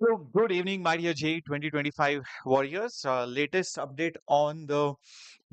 So, good evening, my dear JEE 2025 warriors. Latest update on the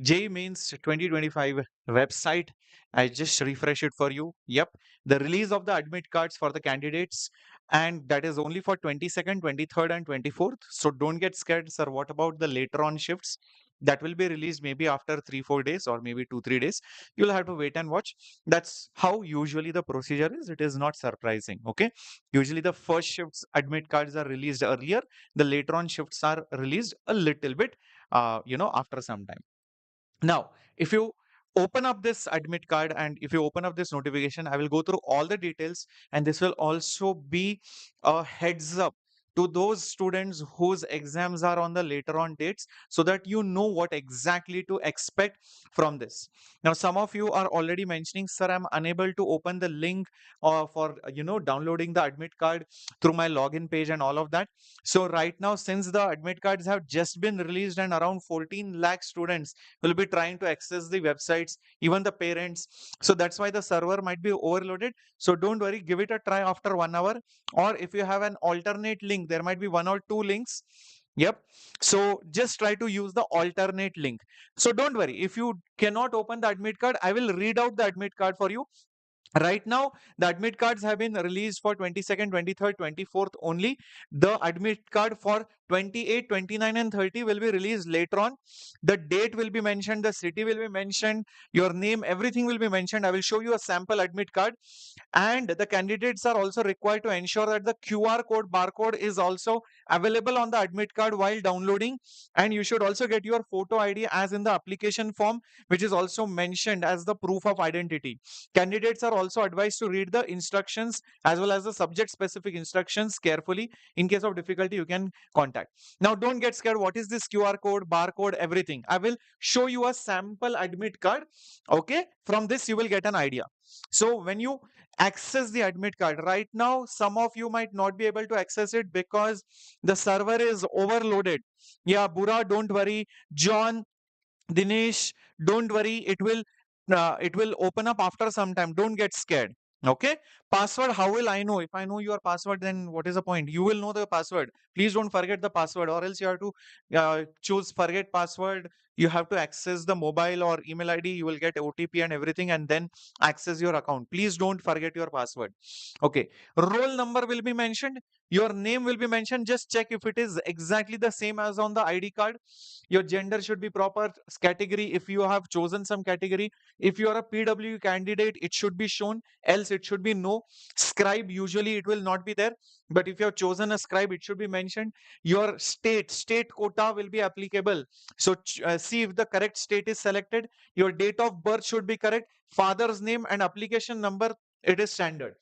JEE Mains 2025 website. I just refresh it for you. Yep, the release of the admit cards for the candidates, and that is only for 22nd, 23rd, and 24th. So, don't get scared, sir. What about the later on shifts? That will be released maybe after 3-4 days or maybe 2-3 days. You'll have to wait and watch. That's how usually the procedure is. It is not surprising. Okay. Usually the first shifts admit cards are released earlier. The later on shifts are released a little bit, after some time. Now, if you open up this admit card and if you open up this notification, I will go through all the details, and this will also be a heads up to those students whose exams are on the later on dates, so that you know what exactly to expect from this. Now, some of you are already mentioning, sir, I'm unable to open the link for downloading the admit card through my login page and all of that. So right now, since the admit cards have just been released and around 14 lakh students will be trying to access the websites, even the parents. So that's why the server might be overloaded. So don't worry, give it a try after 1 hour. Or if you have an alternate link, there might be one or two links. Yep. So just try to use the alternate link. So don't worry. If you cannot open the admit card, I will read out the admit card for you. Right now, the admit cards have been released for 22nd, 23rd, 24th only. The admit card for 28, 29, and 30 will be released later on. The date will be mentioned, the city will be mentioned, your name, everything will be mentioned. I will show you a sample admit card. And the candidates are also required to ensure that the QR code, barcode is also available on the admit card while downloading. And you should also get your photo ID as in the application form, which is also mentioned as the proof of identity. Candidates are also advised to read the instructions as well as the subject specific instructions carefully. In case of difficulty, you can contact. Now, don't get scared. What is this QR code, barcode, everything? I will show you a sample admit card. Okay. From this, you will get an idea. So when you access the admit card right now, some of you might not be able to access it because the server is overloaded. Yeah, Bura, don't worry. John, Dinesh, don't worry. It will open up after some time. Don't get scared. Okay. Password. How will I know? If I know your password, then what is the point? You will know the password. Please don't forget the password, or else you have to choose forget password. You have to access the mobile or email ID. You will get OTP and everything, and then access your account. Please don't forget your password. Okay. Roll number will be mentioned. Your name will be mentioned. Just check if it is exactly the same as on the ID card. Your gender should be proper. Category, if you have chosen some category, if you are a PW candidate, it should be shown, else it should be no. Scribe, usually it will not be there, but if you have chosen a scribe, it should be mentioned. Your state quota will be applicable. So see if the correct state is selected. Your date of birth should be correct. Father's name and application number, it is standard.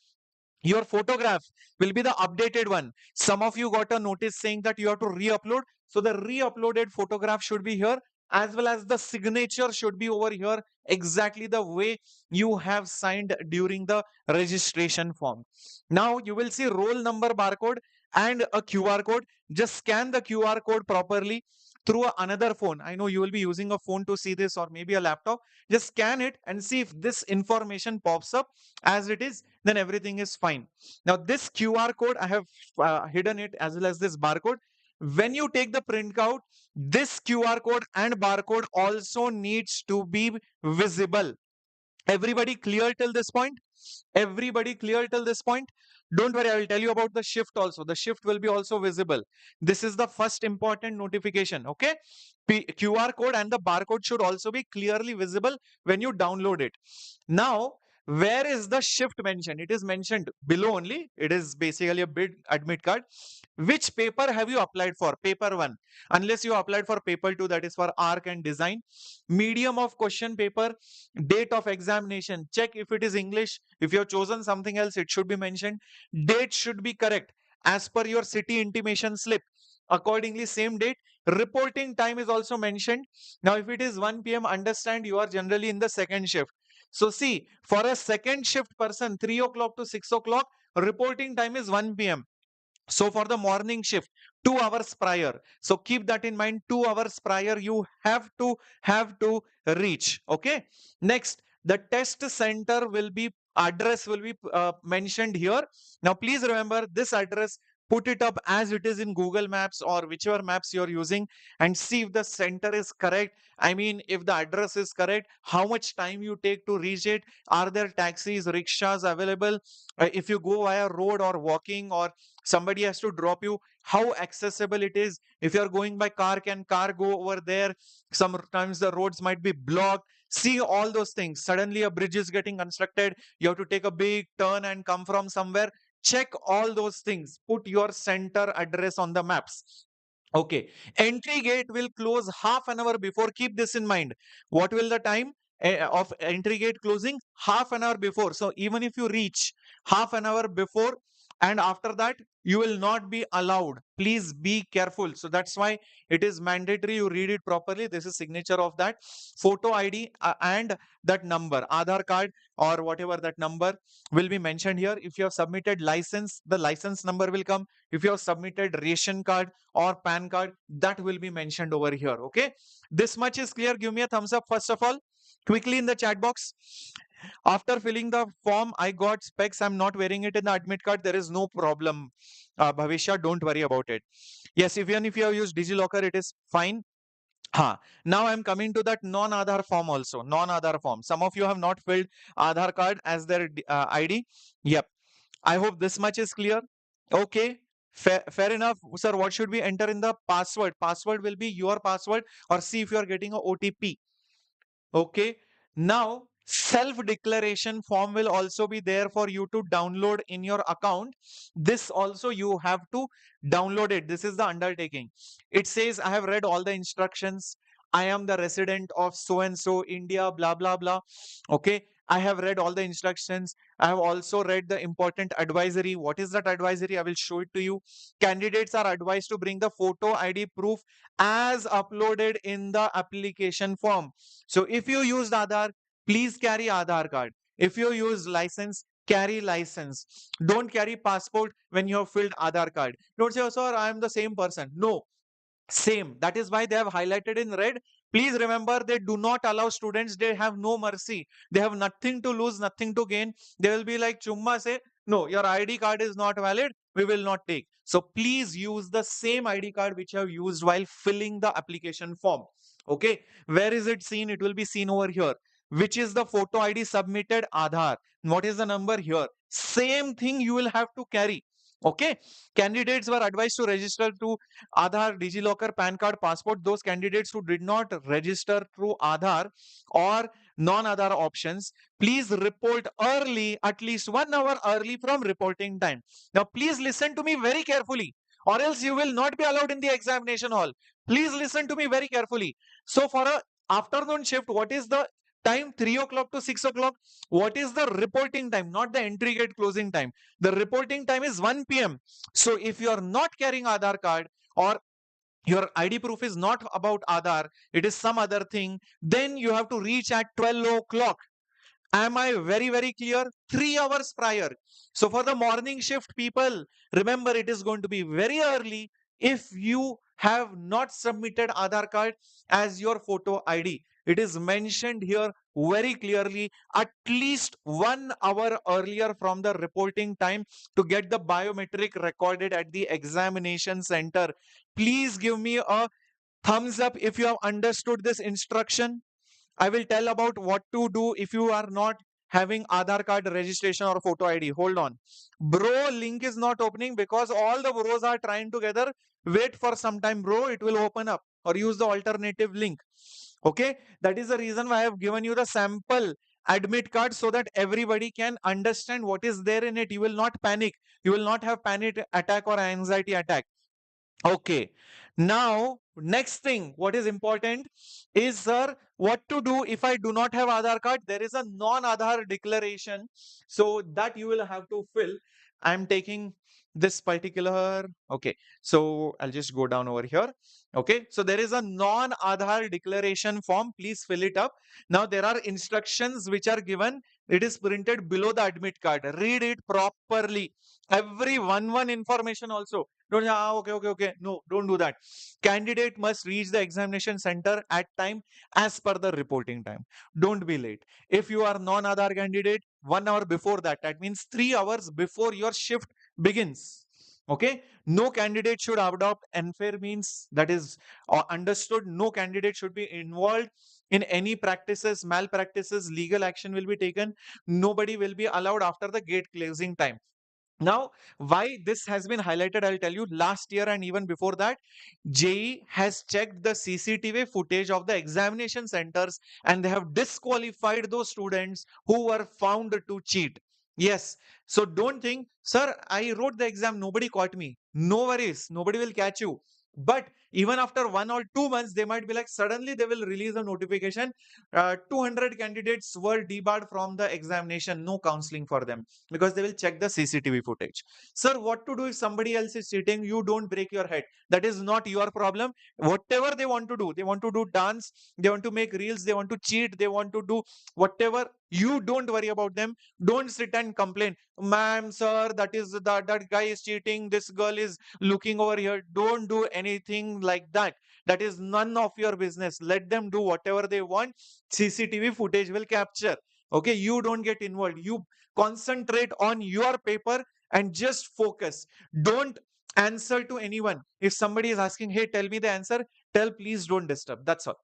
Your photograph will be the updated one. Some of you got a notice saying that you have to re-upload. So the re-uploaded photograph should be here, as well as the signature should be over here, exactly the way you have signed during the registration form. Now you will see roll number barcode and a QR code. Just scan the QR code properly through another phone. I know you will be using a phone to see this, or maybe a laptop. Just scan it and see if this information pops up as it is, then everything is fine. Now, this QR code, I have hidden it, as well as this barcode. When you take the print out, this QR code and barcode also needs to be visible. Everybody clear till this point? Everybody clear till this point? Don't worry, I will tell you about the shift also. The shift will be also visible. This is the first important notification. Okay. QR code and the barcode should also be clearly visible when you download it. Now, where is the shift mentioned? It is mentioned below only. It is basically a bid admit card. Which paper have you applied for? Paper 1. Unless you applied for paper 2, that is for arc and design. Medium of question paper, date of examination. Check if it is English. If you have chosen something else, it should be mentioned. Date should be correct as per your city intimation slip. Accordingly, same date. Reporting time is also mentioned. Now, if it is 1 p.m., understand you are generally in the second shift. So, see, for a second shift person, 3 o'clock to 6 o'clock, reporting time is 1 p.m. So for the morning shift, 2 hours prior. So keep that in mind. 2 hours prior, you have to reach. Okay. Next, the test center will be address will be mentioned here. Now, please remember this address. put it up as it is in Google Maps or whichever maps you're using, and see if the center is correct. I mean, if the address is correct, how much time you take to reach it, are there taxis, rickshaws available, if you go via road or walking, or somebody has to drop you, how accessible it is. If you're going by car, can car go over there? Sometimes the roads might be blocked. See all those things. Suddenly a bridge is getting constructed, you have to take a big turn and come from somewhere. Check all those things, put your center address on the maps. Okay, entry gate will close half an hour before. Keep this in mind. What will the time of entry gate closing? Half an hour before. So even if you reach half an hour before and after that, you will not be allowed. Please be careful. So that's why it is mandatory you read it properly. This is signature of that photo ID, and that number, Aadhaar card or whatever that number will be mentioned here. If you have submitted license, the license number will come. If you have submitted ration card or PAN card, that will be mentioned over here. Okay, this much is clear. Give me a thumbs up first of all, quickly in the chat box. After filling the form, I got specs. I'm not wearing it in the admit card. There is no problem. Bhavisha, don't worry about it. Yes, even if you have used DigiLocker, it is fine. Now I'm coming to that non-Aadhaar form also. Non-Aadhaar form. Some of you have not filled Aadhaar card as their ID. Yep. I hope this much is clear. Okay. Fair enough. Sir, what should we enter in the password? Password will be your password, or see if you are getting a OTP. Okay. Now, self-declaration form will also be there for you to download in your account. This also you have to download it. This is the undertaking. It says, I have read all the instructions. I am the resident of so and so India, blah, blah, blah. Okay. I have read all the instructions. I have also read the important advisory. What is that advisory? I will show it to you. Candidates are advised to bring the photo ID proof as uploaded in the application form. So if you used Aadhaar, please carry Aadhaar card. If you use license, carry license. Don't carry passport when you have filled Aadhaar card. Don't say, oh, sir, I am the same person. No, same. That is why they have highlighted in red. Please remember, they do not allow students. They have no mercy. They have nothing to lose, nothing to gain. They will be like chumma say, no, your ID card is not valid. We will not take. So please use the same ID card which you have used while filling the application form. Okay. Where is it seen? It will be seen over here. Which is the photo ID submitted? Aadhaar. What is the number here? Same thing you will have to carry. Okay. Candidates were advised to register to Aadhaar, DigiLocker, PAN card, passport. Those candidates who did not register through Aadhaar or non-Aadhaar options, please report early, at least 1 hour early from reporting time. Now, please listen to me very carefully, or else you will not be allowed in the examination hall. Please listen to me very carefully. So, for a afternoon shift, what is the time? 3 o'clock to 6 o'clock. What is the reporting time? Not the entry gate closing time. The reporting time is 1 p.m. So, if you are not carrying Aadhaar card, or your ID proof is not about Aadhaar, it is some other thing, then you have to reach at 12 o'clock. Am I very, very clear? 3 hours prior. So for the morning shift people, remember it is going to be very early if you have not submitted Aadhaar card as your photo ID. It is mentioned here very clearly, at least 1 hour earlier from the reporting time to get the biometric recorded at the examination center. Please give me a thumbs up if you have understood this instruction. I will tell about what to do if you are not having Aadhaar card registration or photo ID. Hold on. Bro, link is not opening because all the bros are trying together. Wait for some time, bro. It will open up, or use the alternative link. Okay. That is the reason why I have given you the sample admit card so that everybody can understand what is there in it. You will not panic. You will not have panic attack or anxiety attack. Okay. Now, next thing, what is important is, sir, what to do if I do not have Aadhaar card? There is a non-Aadhaar declaration. So that you will have to fill. I'm taking this particular. Okay. So I'll just go down over here. Okay. So there is a non-Aadhaar declaration form. Please fill it up. Now there are instructions which are given. It is printed below the admit card. Read it properly. Every one information also. Don't say, okay. No, don't do that. Candidate must reach the examination center at time as per the reporting time. Don't be late. If you are non-Aadhaar candidate, 1 hour before that, that means 3 hours before your shift begins. Okay, no candidate should adopt unfair means, that is understood. No candidate should be involved in any practices, malpractices. Legal action will be taken. Nobody will be allowed after the gate closing time. Now, why this has been highlighted, I'll tell you. Last year and even before that, JEE has checked the CCTV footage of the examination centers and they have disqualified those students who were found to cheat. Yes. So don't think, sir, I wrote the exam, nobody caught me. No worries, nobody will catch you. But even after 1 or 2 months, they might be like, suddenly they will release a notification. 200 candidates were debarred from the examination, no counseling for them because they will check the CCTV footage. Sir, what to do if somebody else is cheating? You don't break your head. That is not your problem. Whatever they want to do dance, they want to make reels, they want to cheat, they want to do whatever. You don't worry about them. Don't sit and complain, ma'am, sir, that guy is cheating. This girl is looking over here. Don't do anything like that. That is none of your business. Let them do whatever they want. CCTV footage will capture. Okay, you don't get involved. You concentrate on your paper and just focus. Don't answer to anyone. If somebody is asking, hey, tell me the answer, tell, please don't disturb. That's all.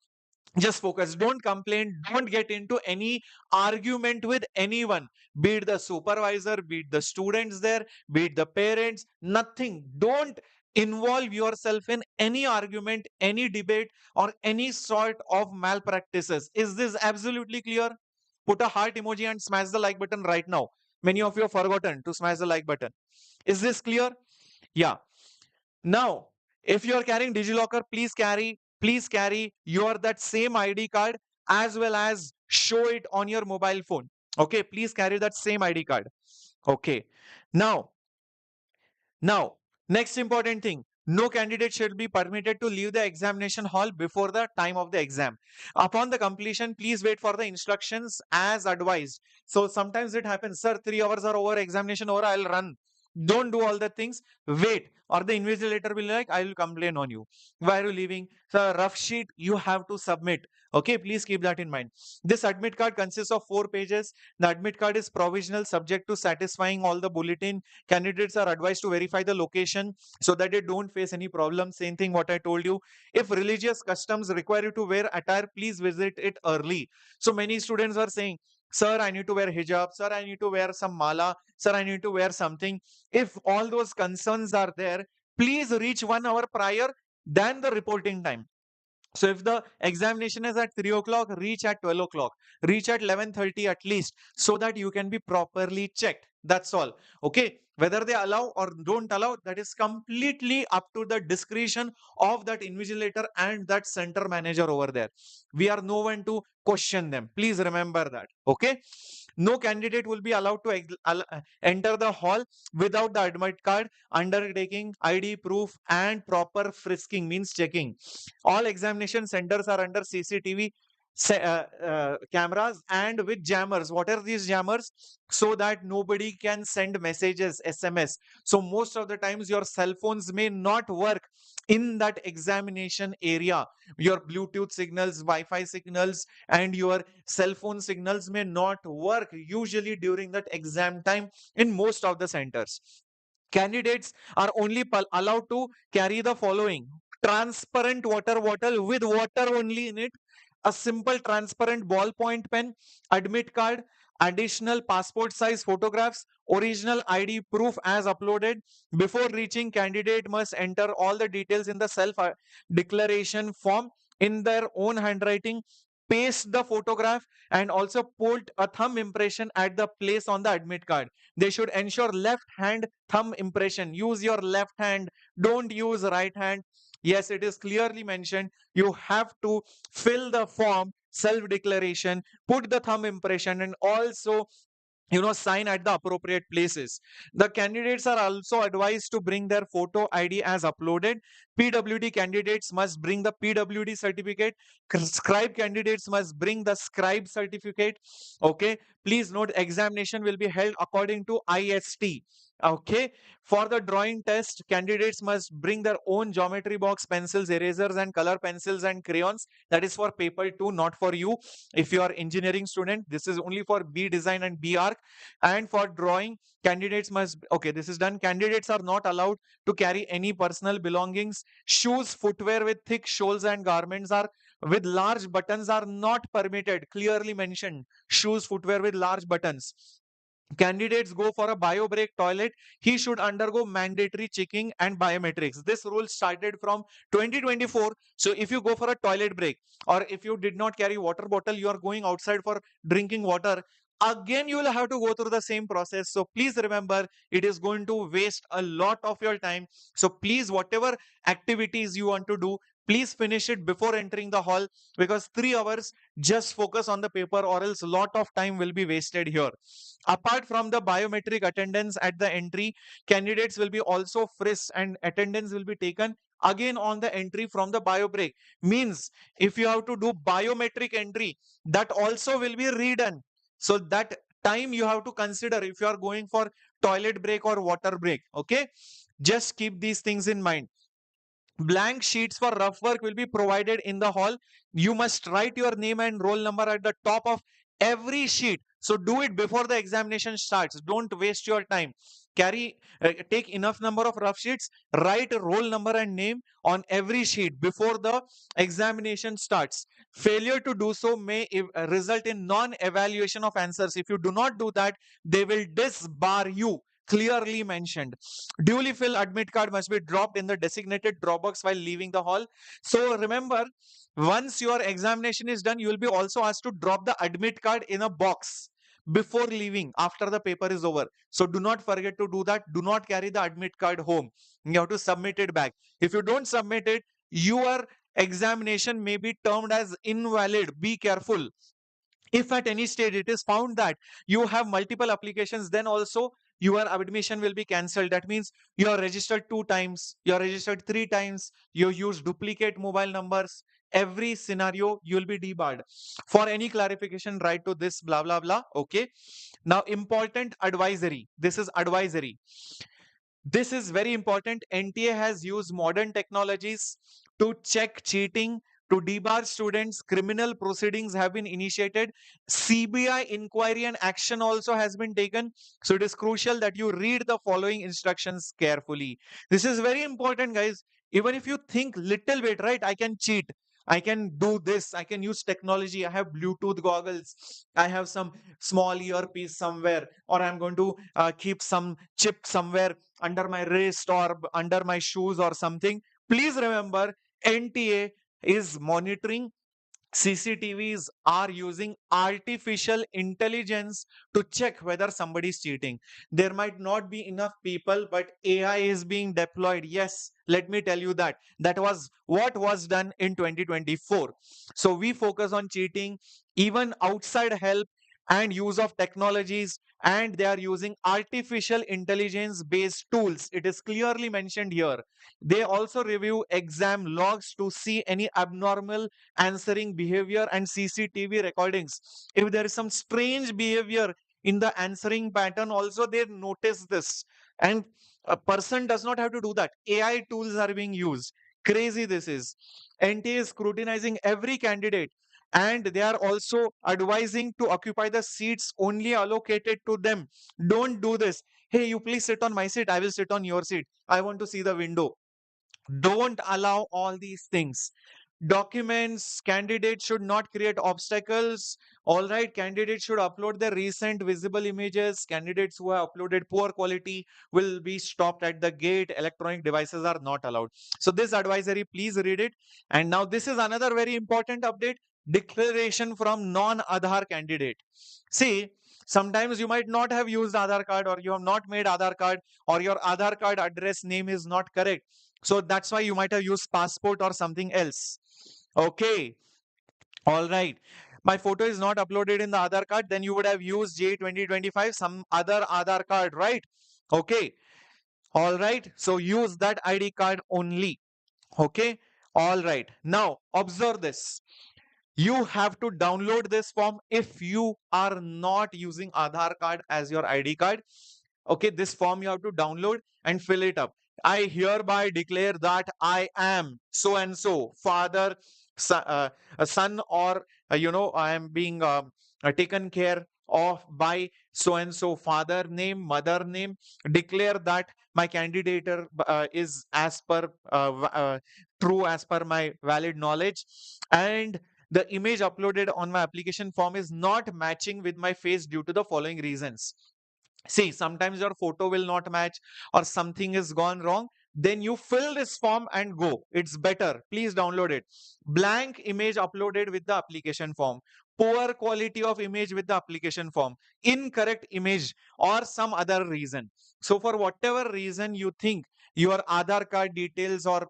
Just focus. Don't complain. Don't get into any argument with anyone, be it the supervisor, be it the students there, be it the parents. Nothing. Don't involve yourself in any argument, any debate, or any sort of malpractices. Is this absolutely clear? Put a heart emoji and smash the like button right now. Many of you have forgotten to smash the like button. Is this clear? Yeah. Now, if you are carrying DigiLocker, please carry your that same ID card as well as show it on your mobile phone. Okay, please carry that same ID card. Okay. Now, now, next important thing. No candidate should be permitted to leave the examination hall before the time of the exam. Upon the completion, please wait for the instructions as advised. So sometimes it happens, sir, 3 hours are over, examination over, I'll run. Don't do all the things. Wait, or the invigilator will be like, I will complain on you. Why are you leaving? So rough sheet you have to submit. Okay, please keep that in mind. This admit card consists of 4 pages. The admit card is provisional, subject to satisfying all the bulletin. Candidates are advised to verify the location so that they don't face any problem. Same thing what I told you. If religious customs require you to wear attire, please visit it early. So many students are saying, sir, I need to wear hijab, sir, I need to wear some mala, sir, I need to wear something. If all those concerns are there, please reach 1 hour prior than the reporting time. So if the examination is at 3 o'clock, reach at 12 o'clock, reach at 11:30 at least, so that you can be properly checked. That's all. Okay. Whether they allow or don't allow, that is completely up to the discretion of that invigilator and that center manager over there. We are no one to question them. Please remember that. Okay. No candidate will be allowed to enter the hall without the admit card, undertaking ID proof, and proper frisking means checking. All examination centers are under CCTV cameras and with jammers. What are these jammers? So that nobody can send messages, SMS. So most of the times your cell phones may not work in that examination area. Your Bluetooth signals, Wi-Fi signals, and your cell phone signals may not work usually during that exam time in most of the centers. Candidates are only allowed to carry the following: transparent water bottle with water only in it, a simple transparent ballpoint pen, admit card, additional passport size photographs, original ID proof as uploaded. Before reaching, candidate must enter all the details in the self declaration form in their own handwriting, paste the photograph, and also put a thumb impression at the place on the admit card. They should ensure left hand thumb impression. Use your left hand, don't use right hand. Yes, it is clearly mentioned. You have to fill the form, self declaration, put the thumb impression, and also sign at the appropriate places. The candidates are also advised to bring their photo ID as uploaded. PWD candidates must bring the PWD certificate. Scribe candidates must bring the scribe certificate. Okay, please note, examination will be held according to IST. Okay, for the drawing test, candidates must bring their own geometry box, pencils, erasers, and color pencils and crayons. That is for paper 2, not for you. If you are engineering student, this is only for B design and B arc. And for drawing, candidates must, okay, this is done. Candidates are not allowed to carry any personal belongings. Shoes, footwear with thick soles and garments are with large buttons are not permitted. Clearly mentioned. Shoes, footwear with large buttons. Candidates go for a bio break toilet, he should undergo mandatory checking and biometrics. This rule started from 2024. So if you go for a toilet break, or if you did not carry water bottle, you are going outside for drinking water, again you will have to go through the same process. So please remember, it is going to waste a lot of your time. So please, whatever activities you want to do, please finish it before entering the hall, because 3 hours, just focus on the paper, or else a lot of time will be wasted here. Apart from the biometric attendance at the entry, candidates will be also frisked and attendance will be taken again on the entry from the bio break. Means if you have to do biometric entry, that also will be redone. So that time you have to consider if you are going for toilet break or water break. Okay, just keep these things in mind. Blank sheets for rough work will be provided in the hall. You must write your name and roll number at the top of every sheet. So do it before the examination starts. Don't waste your time. Take enough number of rough sheets, write roll number and name on every sheet before the examination starts. Failure to do so may result in non-evaluation of answers. If you do not do that, they will disbar you. Clearly mentioned. Duly filled admit card must be dropped in the designated drop box while leaving the hall. So remember, once your examination is done, you will be also asked to drop the admit card in a box before leaving after the paper is over. So do not forget to do that. Do not carry the admit card home. You have to submit it back. If you don't submit it, your examination may be termed as invalid. Be careful. If at any stage it is found that you have multiple applications, then also your admission will be cancelled. That means you are registered 2 times, you are registered 3 times, you use duplicate mobile numbers, every scenario you will be debarred. For any clarification, write to this blah blah blah. Okay, now important advisory, this is advisory. This is very important. NTA has used modern technologies to check cheating, to debar students. Criminal proceedings have been initiated. CBI inquiry and action also has been taken. So it is crucial that you read the following instructions carefully. This is very important, guys. Even if you think little bit, right? I can cheat. I can do this. I can use technology. I have Bluetooth goggles. I have some small earpiece somewhere, or I'm going to keep some chip somewhere under my wrist or under my shoes or something. Please remember, NTA is monitoring. CCTVs are using artificial intelligence to check whether somebody is cheating. There might not be enough people, but AI is being deployed. Yes, let me tell you that. That was what was done in 2024. So we focus on cheating, even outside help and use of technologies, and they are using artificial intelligence based tools. It is clearly mentioned here. They also review exam logs to see any abnormal answering behavior and CCTV recordings. If there is some strange behavior in the answering pattern, also they notice this. And a person does not have to do that. AI tools are being used. Crazy this is. NTA is scrutinizing every candidate, and they are also advising to occupy the seats only allocated to them. Don't do this. Hey, you please sit on my seat. I will sit on your seat. I want to see the window. Don't allow all these things. Documents, candidates should not create obstacles. All right, candidates should upload their recent visible images. Candidates who have uploaded poor quality will be stopped at the gate. Electronic devices are not allowed. So this advisory, please read it. And now this is another very important update. Declaration from non-Aadhaar candidate. See, sometimes you might not have used Aadhaar card, or you have not made Aadhaar card, or your Aadhaar card address name is not correct. So that's why you might have used passport or something else. Okay. All right. My photo is not uploaded in the Aadhaar card. Then you would have used JEE 2025, some other Aadhaar card, right? Okay. All right. So use that ID card only. Okay. All right. Now observe this. You have to download this form if you are not using Aadhaar card as your ID card. Okay, this form you have to download and fill it up. I hereby declare that I am so and so, father, a son, or I am being taken care of by so and so, father name, mother name. Declare that my candidature is as per true, as per my valid knowledge, and the image uploaded on my application form is not matching with my face due to the following reasons. See, sometimes your photo will not match or something is gone wrong. Then you fill this form and go. It's better. Please download it. Blank image uploaded with the application form. Poor quality of image with the application form. Incorrect image or some other reason. So, for whatever reason you think your Aadhaar card details or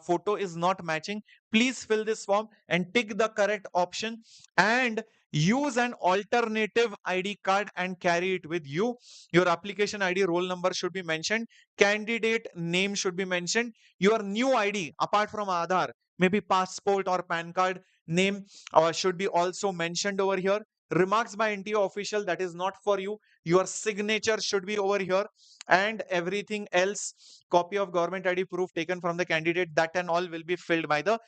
photo is not matching, please fill this form and tick the correct option and use an alternative ID card and carry it with you. Your application ID, roll number should be mentioned. Candidate name should be mentioned. Your new ID, apart from Aadhaar, maybe passport or PAN card name should be also mentioned over here. Remarks by NTO official, that is not for you. Your signature should be over here, and everything else, copy of government ID proof taken from the candidate, that and all will be filled by the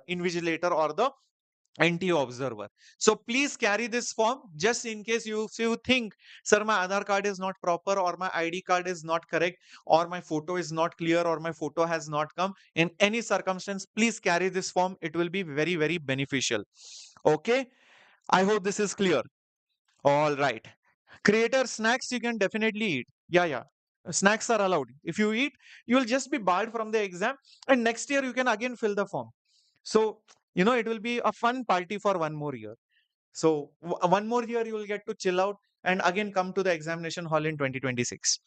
invigilator or the NTO observer. So please carry this form just in case you think, sir, my Aadhaar card is not proper, or my ID card is not correct, or my photo is not clear, or my photo has not come. In any circumstance, please carry this form. It will be very, very beneficial. Okay. I hope this is clear. All right. Creator snacks you can definitely eat. Yeah, yeah. Snacks are allowed. If you eat, you will just be barred from the exam. And next year you can again fill the form. So, it will be a fun party for one more year. So, one more year you will get to chill out and again come to the examination hall in 2026.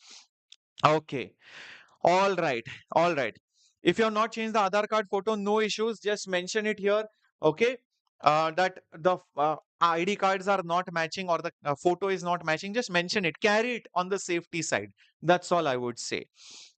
Okay. All right. All right. If you have not changed the Aadhaar card photo, no issues. Just mention it here. Okay. That the ID cards are not matching or the photo is not matching. Just mention it. Carry it on the safety side. That's all I would say.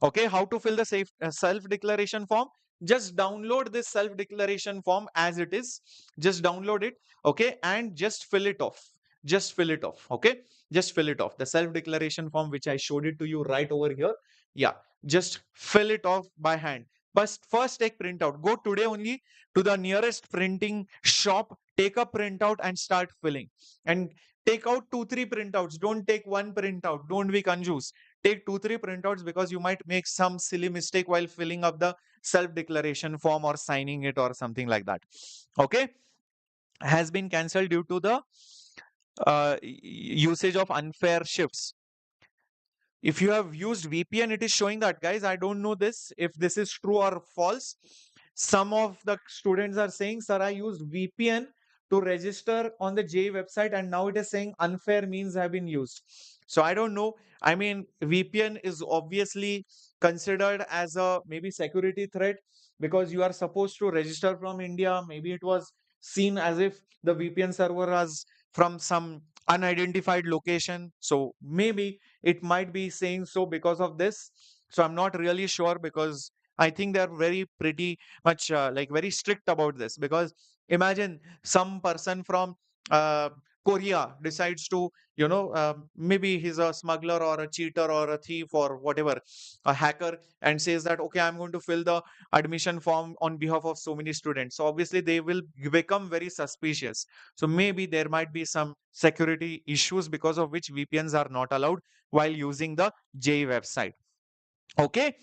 Okay. How to fill the self declaration form? Just download this self declaration form as it is. Just download it. Okay. And just fill it off. Just fill it off. Okay. Just fill it off. The self declaration form, which I showed it to you right over here. Yeah, just fill it off by hand. But first take printout. Go today only to the nearest printing shop, take a printout and start filling. And take out 2-3 printouts. Don't take one printout. Don't be confused. Take 2-3 printouts, because you might make some silly mistake while filling up the self-declaration form or signing it or something like that. Okay. Has been cancelled due to the usage of unfair shifts. If you have used VPN, it is showing that, guys. I don't know this, if this is true or false. Some of the students are saying, sir, I used VPN to register on the JEE website, and now it is saying unfair means have been used. So I don't know. I mean, VPN is obviously considered as a maybe security threat, because you are supposed to register from India. Maybe it was seen as if the VPN server was from some unidentified location. So maybe it might be saying so because of this. So I'm not really sure, because I think they're very pretty much like very strict about this. Because imagine some person from uh, Korea decides to, maybe he's a smuggler or a cheater or a thief or whatever, a hacker, and says that, okay, I'm going to fill the admission form on behalf of so many students. So obviously they will become very suspicious. So maybe there might be some security issues, because of which VPNs are not allowed while using the JEE website. Okay.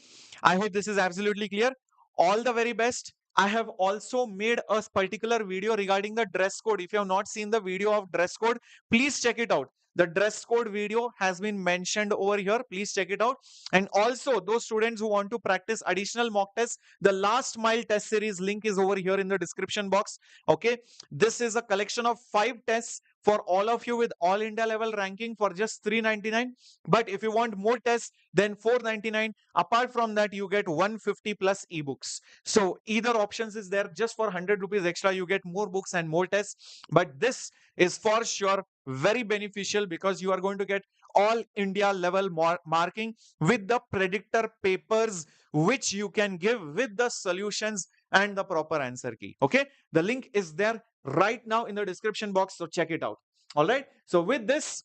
I hope this is absolutely clear. All the very best. I have also made a particular video regarding the dress code. If you have not seen the video of dress code, please check it out. The dress code video has been mentioned over here. Please check it out. And also, those students who want to practice additional mock tests, the last mile test series link is over here in the description box. Okay. This is a collection of 5 tests for all of you with all India level ranking for just $399. But if you want more tests, then $499. Apart from that, you get 150 plus ebooks. So either options is there. Just for 100 rupees extra, you get more books and more tests. But this is for sure very beneficial, because you are going to get all India level marking with the predictor papers, which you can give with the solutions and the proper answer key. Okay. The link is there right now in the description box. So check it out. All right. So with this,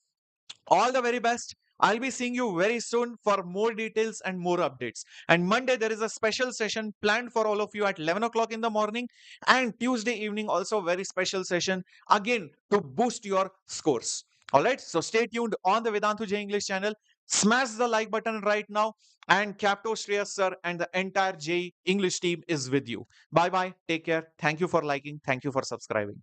all the very best. I'll be seeing you very soon for more details and more updates. And Monday, there is a special session planned for all of you at 11 o'clock in the morning. And Tuesday evening, also very special session again to boost your scores. All right. So stay tuned on the Vedantu J English channel. Smash the like button right now. And Capto Shreyas sir and the entire J English team is with you. Bye bye. Take care. Thank you for liking. Thank you for subscribing.